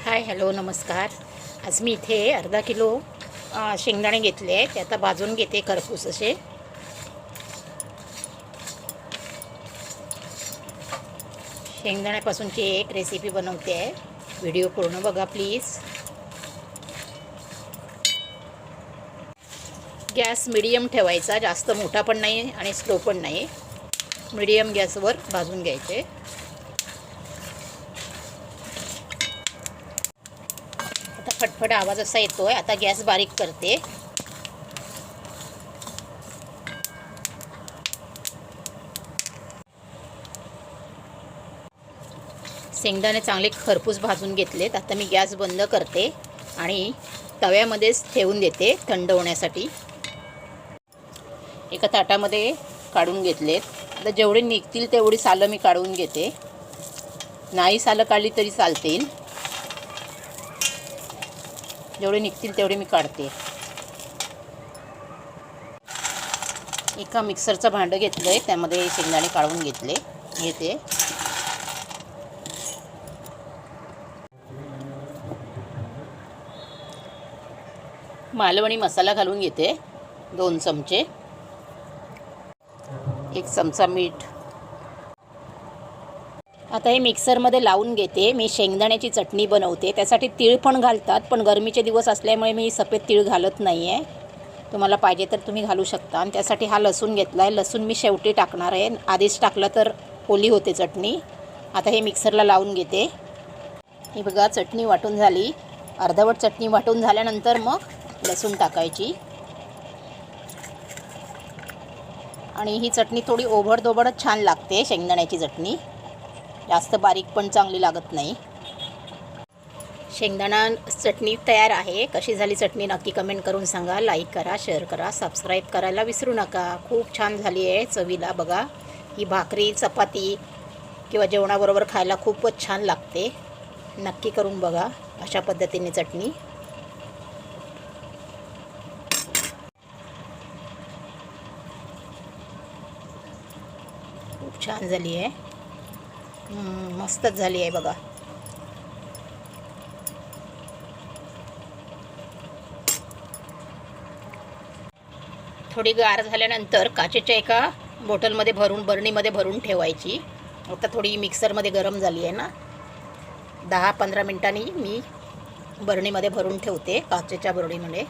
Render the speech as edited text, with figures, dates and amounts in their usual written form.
Hi hello नमस्कार. आज मी इथे अर्धा किलो शेंगदाणे घेतले आहेत. ते आता भाजून घेते खरपूस असे. शेंगदाण्यापासूनची एक रेसिपी बनवते आहे. व्हिडिओ पूर्ण बघा प्लीज. गॅस मिडियम ठेवायचा, जास्त मोठा पण नाही आणि स्लो पण नाही. मिडियम गॅसवर भाजून घ्यायचे. आता फटफट आवाज असा येतोय. आता गॅस बारीक करते. शेंगदाणे चांगले खरपूस भाजून घेतलेत. आता मी गॅस बंद करते आणि तव्यामध्येच ठेवून देते थंड होण्यासाठी. एका ताटामध्ये काढून घेतलेत. आता जेवढे निघतील तेवढी सालं मी काढून घेते. नाही सालं काढली तरी चालतील, जेवढे निघतील तेवढे मी काढते. एका मिक्सरचं भांडं घेतलं आहे, त्यामध्ये शेंगदाणे काढून घेते. मालवणी मसाला घालून घेते 2 चमचे. 1 चमचा मीठ. आता हे मिक्सरमध्ये लावून घेते. मी शेंगदाण्याची चटणी बनवते, त्यासाठी तीळ पण घालतात, पण गरमीचे दिवस असल्यामुळे मी सफेद तीळ घालत नाही आहे. तुम्हाला पाहिजे तर तुम्ही घालू शकता. आणि त्यासाठी हा लसूण घेतला आहे. लसूण मी शेवटी टाकणार आहे, आधीच टाकलं तर ओली होते चटणी. आता हे मिक्सरला लावून घेते. ही बघा चटणी वाटून झाली. अर्धवट चटणी वाटून झाल्यानंतर मग लसूण टाकायची. आणि ही चटणी थोडी ओबडधोबडच छान लागते. शेंगदाण्याची चटणी जास्त बारीक पण चांगली लागत नाही. शेंगदाणा चटणी तयार आहे. कशी झाली चटणी नक्की कमेंट करून सांगा. लाईक करा, शेअर करा, सबस्क्राईब करायला विसरू नका. खूप छान झाली आहे चवीला. बघा ही भाकरी चपाती किंवा जेवणाबरोबर खायला खूपच छान लागते. नक्की करून बघा अशा पद्धतीने चटणी. खूप छान झाली आहे. मस्तच झाली आहे बघा. थोडी गार झाल्यानंतर काचेच्या एका बॉटलमध्ये भरून, बरणीमध्ये भरून ठेवायची. आता थोडी मिक्सरमध्ये गरम झाली आहे ना, 10-15 मिनिटांनी मी बरणीमध्ये भरून ठेवते काचेच्या बरणीमध्ये.